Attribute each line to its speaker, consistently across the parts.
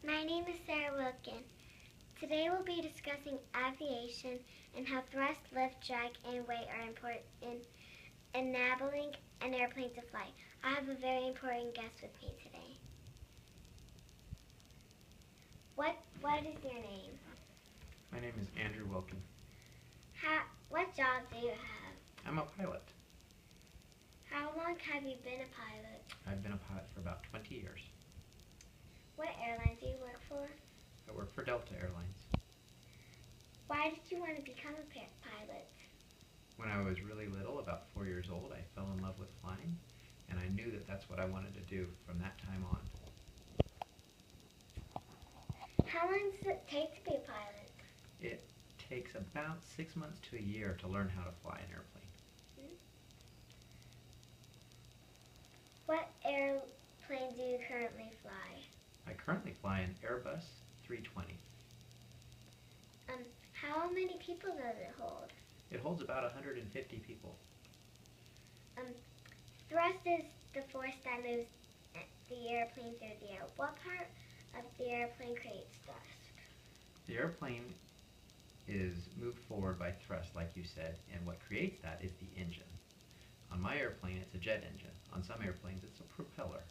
Speaker 1: My name is Sarah Wilkin. Today we'll be discussing aviation and how thrust, lift, drag, and weight are important in enabling an airplane to fly. I have a very important guest with me today. What is your name?
Speaker 2: My name is Andrew Wilkin.
Speaker 1: What job do you have?
Speaker 2: I'm a pilot.
Speaker 1: How long have you been a pilot?
Speaker 2: I've been a pilot for about 20 years.
Speaker 1: What airline do you work for?
Speaker 2: I work for Delta Airlines.
Speaker 1: Why did you want to become a pilot?
Speaker 2: When I was really little, about 4 years old, I fell in love with flying, and I knew that that's what I wanted to do from that time on.
Speaker 1: How long does it take to be a pilot?
Speaker 2: It takes about 6 months to a year to learn how to fly an airplane.
Speaker 1: What airplane do you currently fly?
Speaker 2: I currently fly an Airbus 320.
Speaker 1: How many people does it hold?
Speaker 2: It holds about 150 people.
Speaker 1: Thrust is the force that moves the airplane through the air. What part of the airplane creates thrust?
Speaker 2: The airplane is moved forward by thrust, like you said, and what creates that is the engine. On my airplane, it's a jet engine. On some airplanes, it's a propeller.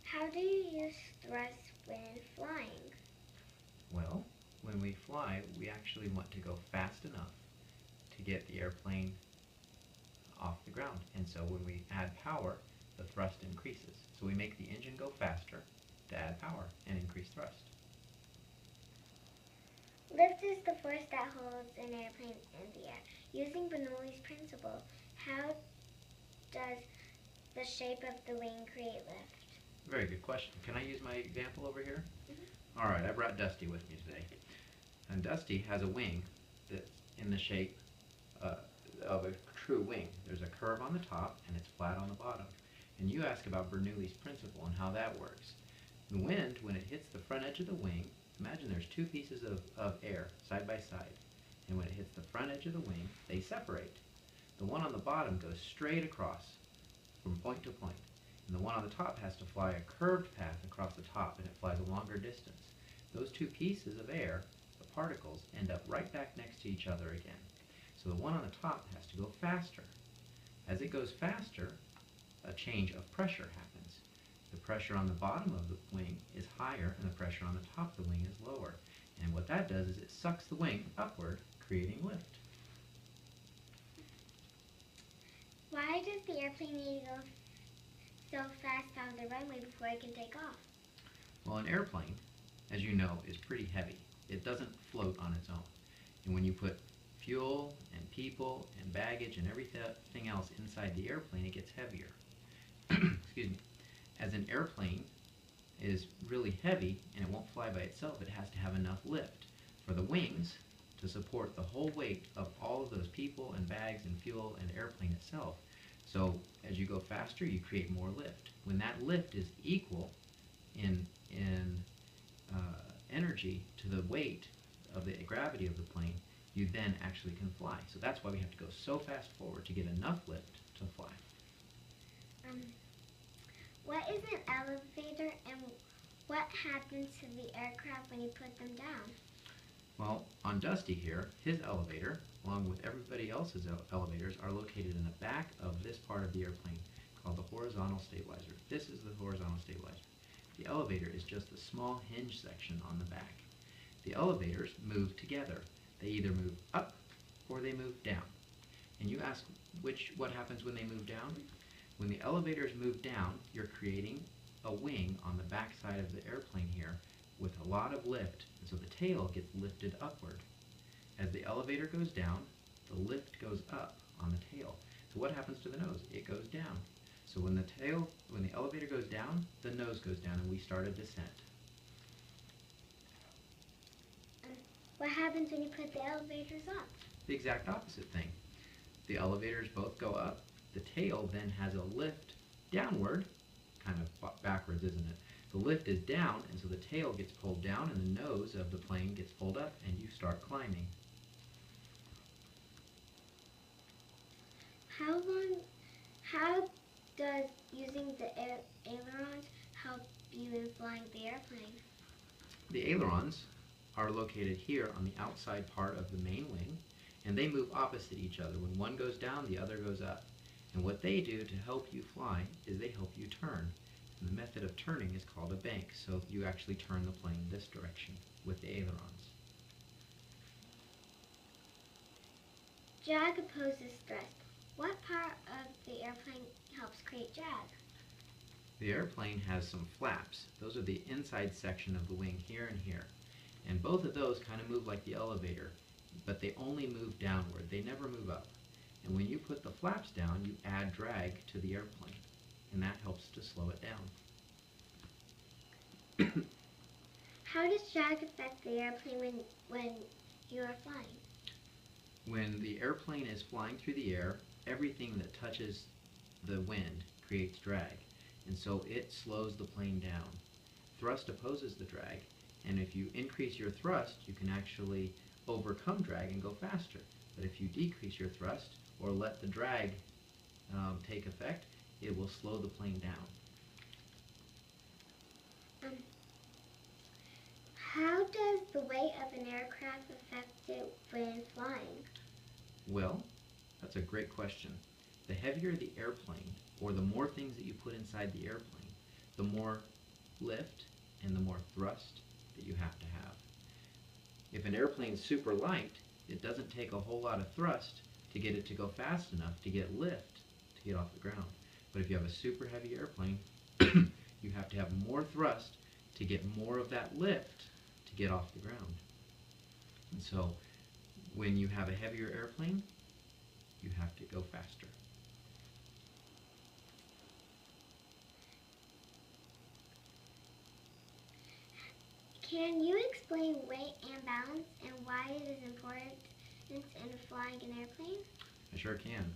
Speaker 1: How do you use thrust when flying?
Speaker 2: Well, when we fly, we actually want to go fast enough to get the airplane off the ground. And so when we add power, the thrust increases. So we make the engine go faster to add power and increase thrust.
Speaker 1: Lift is the force that holds an airplane in the air. Using Bernoulli's principle, how does the shape of the wing create lift?
Speaker 2: Very good question. Can I use my example over here?
Speaker 1: Mm-hmm.
Speaker 2: All right, I brought Dusty with me today. And Dusty has a wing that's in the shape of a true wing. There's a curve on the top and it's flat on the bottom. And you ask about Bernoulli's principle and how that works. The wind, when it hits the front edge of the wing, imagine there's two pieces of air side by side. And when it hits the front edge of the wing, they separate. The one on the bottom goes straight across from point to point. And the one on the top has to fly a curved path across the top, and it flies a longer distance. Those two pieces of air, the particles, end up right back next to each other again. So the one on the top has to go faster. As it goes faster, a change of pressure happens. The pressure on the bottom of the wing is higher, and the pressure on the top of the wing is lower. And what that does is it sucks the wing upward, creating lift.
Speaker 1: Why does the airplane need to go so fast on the runway before it can take off?
Speaker 2: Well, an airplane, as you know, is pretty heavy. It doesn't float on its own. And when you put fuel and people and baggage and everything else inside the airplane, it gets heavier. Excuse me. As an airplane is really heavy and it won't fly by itself, it has to have enough lift for the wings to support the whole weight of all of those people and bags and fuel and airplane itself. So as you go faster, you create more lift. When that lift is equal in energy to the weight of the gravity of the plane, you then actually can fly. So that's why we have to go so fast forward to get enough lift to fly.
Speaker 1: What is an elevator, and what happens to the aircraft when you put them down?
Speaker 2: Well, on Dusty here, his elevator, along with everybody else's elevators, are located in the back of this part of the airplane called the horizontal stabilizer. This is the horizontal stabilizer. The elevator is just a small hinge section on the back. The elevators move together. They either move up or they move down. And you ask what happens when they move down? When the elevators move down, you're creating a wing on the back side of the airplane here with a lot of lift, and so the tail gets lifted upward. As the elevator goes down, the lift goes up on the tail. So what happens to the nose? It goes down. So when the elevator goes down, the nose goes down and we start a descent.
Speaker 1: What happens when you put the elevators up?
Speaker 2: The exact opposite thing. The elevators both go up. The tail then has a lift downward, kind of backwards, isn't it? The lift is down, and so the tail gets pulled down and the nose of the plane gets pulled up and you start climbing.
Speaker 1: How does using the ailerons help you in flying the airplane?
Speaker 2: The ailerons are located here on the outside part of the main wing, and they move opposite each other. When one goes down, the other goes up. And what they do to help you fly is they help you turn. And the method of turning is called a bank, so you actually turn the plane this direction with the ailerons.
Speaker 1: Drag opposes thrust. What part of the airplane helps create drag?
Speaker 2: The airplane has some flaps. Those are the inside section of the wing here and here. And both of those kind of move like the elevator, but they only move downward. They never move up. And when you put the flaps down, you add drag to the airplane, and that helps to slow it down.
Speaker 1: How does drag affect the airplane when you are flying?
Speaker 2: When the airplane is flying through the air, everything that touches the wind creates drag, and so it slows the plane down. Thrust opposes the drag, and if you increase your thrust, you can actually overcome drag and go faster. But if you decrease your thrust or let the drag take effect, it will slow the plane down.
Speaker 1: How does the weight of an aircraft affect it when flying?
Speaker 2: Well, that's a great question. The heavier the airplane, or the more things that you put inside the airplane, the more lift and the more thrust that you have to have. If an airplane's super light, it doesn't take a whole lot of thrust to get it to go fast enough to get lift to get off the ground. But if you have a super heavy airplane, you have to have more thrust to get more of that lift to get off the ground. And so when you have a heavier airplane, you have to go faster.
Speaker 1: Can you explain weight and balance and why it is important in flying an airplane?
Speaker 2: I sure can.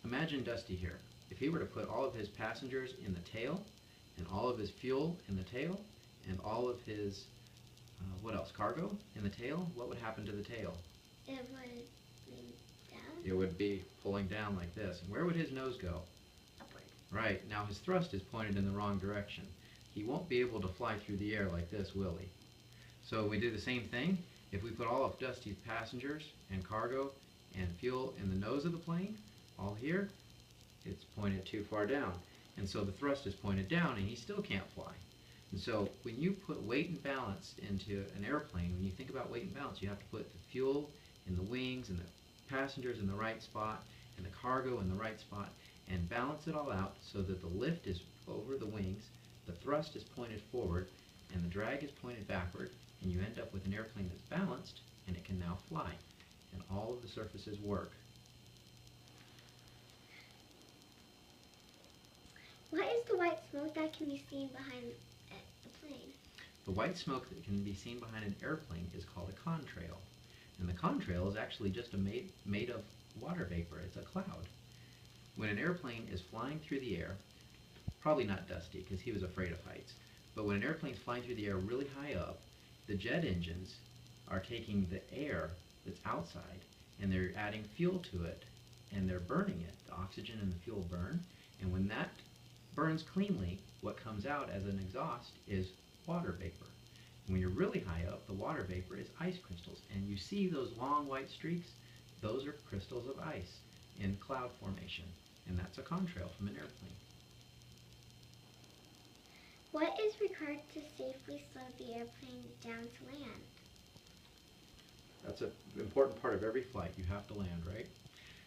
Speaker 2: Imagine Dusty here. If he were to put all of his passengers in the tail, and all of his fuel in the tail, and all of his, cargo in the tail, what would happen to the tail?
Speaker 1: It would be down?
Speaker 2: It would be pulling down like this. And where would his nose go?
Speaker 1: Upward.
Speaker 2: Right. Now his thrust is pointed in the wrong direction. He won't be able to fly through the air like this, will he? So we do the same thing. If we put all of Dusty's passengers and cargo and fuel in the nose of the plane, all here, it's pointed too far down. And so the thrust is pointed down and he still can't fly. And so when you put weight and balance into an airplane, when you think about weight and balance, you have to put the fuel in the wings and the passengers in the right spot and the cargo in the right spot and balance it all out so that the lift is over the wings, the thrust is pointed forward, and the drag is pointed backward, and you end up with an airplane that's balanced and it can now fly. And all of the surfaces work.
Speaker 1: What is the white smoke that can be seen behind the plane?
Speaker 2: The white smoke that can be seen behind an airplane is called a contrail. And the contrail is actually just made of water vapor. It's a cloud. When an airplane is flying through the air, probably not Dusty because he was afraid of heights, but when an airplane is flying through the air really high up, the jet engines are taking the air that's outside and they're adding fuel to it and they're burning it. The oxygen and the fuel burn, and when that burns cleanly, what comes out as an exhaust is water vapor. When you're really high up, the water vapor is ice crystals, and you see those long white streaks? Those are crystals of ice in cloud formation, and that's a contrail from an airplane.
Speaker 1: What is required to safely slow the airplane down to land?
Speaker 2: That's an important part of every flight. You have to land, right?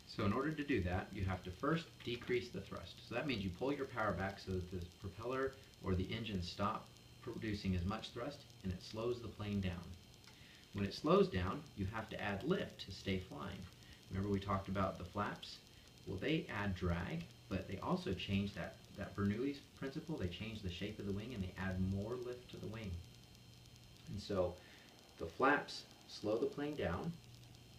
Speaker 2: So in order to do that, you have to first decrease the thrust. So that means you pull your power back so that the propeller or the engine stop producing as much thrust, and it slows the plane down. When it slows down, you have to add lift to stay flying. Remember we talked about the flaps? Well, they add drag, but they also change that Bernoulli's principle. They change the shape of the wing and they add more lift to the wing. And so the flaps slow the plane down,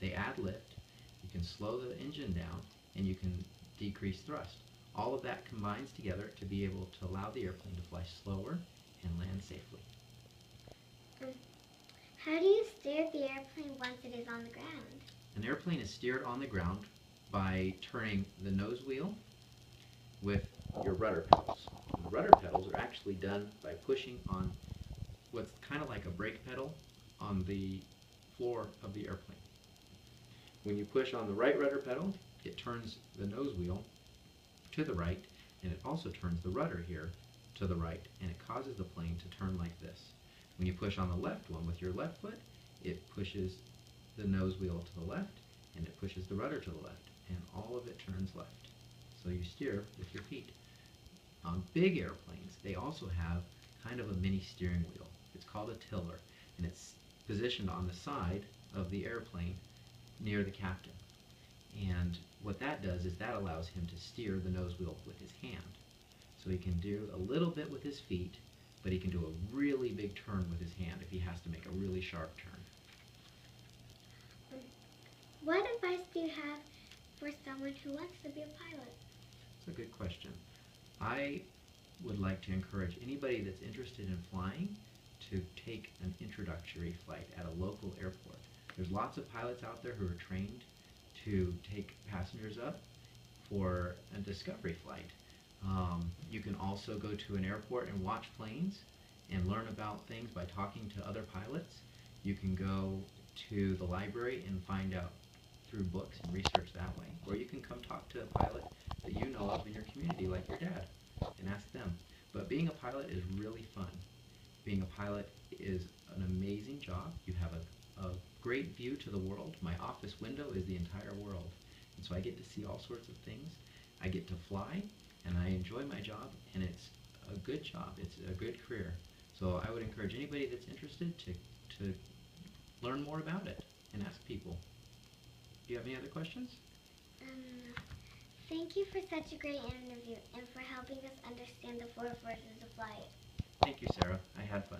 Speaker 2: they add lift, you can slow the engine down, and you can decrease thrust. All of that combines together to be able to allow the airplane to fly slower and land safely.
Speaker 1: How do you steer the airplane once it is on the ground?
Speaker 2: An airplane is steered on the ground by turning the nose wheel with your rudder pedals. And The rudder pedals are actually done by pushing on what's kind of like a brake pedal on the floor of the airplane. When you push on the right rudder pedal, it turns the nose wheel to the right, and it also turns the rudder here to the right, and it causes the plane to turn like this. When you push on the left one with your left foot, it pushes the nose wheel to the left, and it pushes the rudder to the left, and all of it turns left. So you steer with your feet. On big airplanes, they also have kind of a mini steering wheel. It's called a tiller, and it's positioned on the side of the airplane near the captain. And what that does is that allows him to steer the nose wheel with his hand. So he can do a little bit with his feet, but he can do a really big turn with his hand if he has to make a really sharp turn.
Speaker 1: What advice do you have for someone who wants to be a pilot?
Speaker 2: That's a good question. I would like to encourage anybody that's interested in flying to take an introductory flight at a local airport. There's lots of pilots out there who are trained to take passengers up for a discovery flight. You can also go to an airport and watch planes and learn about things by talking to other pilots. You can go to the library and find out through books and research that way. Or you can come talk to a pilot that you know of in your community, like your dad, and ask them. But being a pilot is really fun. Being a pilot is an amazing job. You have a great view to the world. My office window is the entire world. And so I get to see all sorts of things. I get to fly, and I enjoy my job, and it's a good job. It's a good career. So I would encourage anybody that's interested to learn more about it and ask people. Do you have any other questions?
Speaker 1: Thank you for such a great interview and for helping us understand the four forces of flight.
Speaker 2: Thank you, Sarah. I had fun.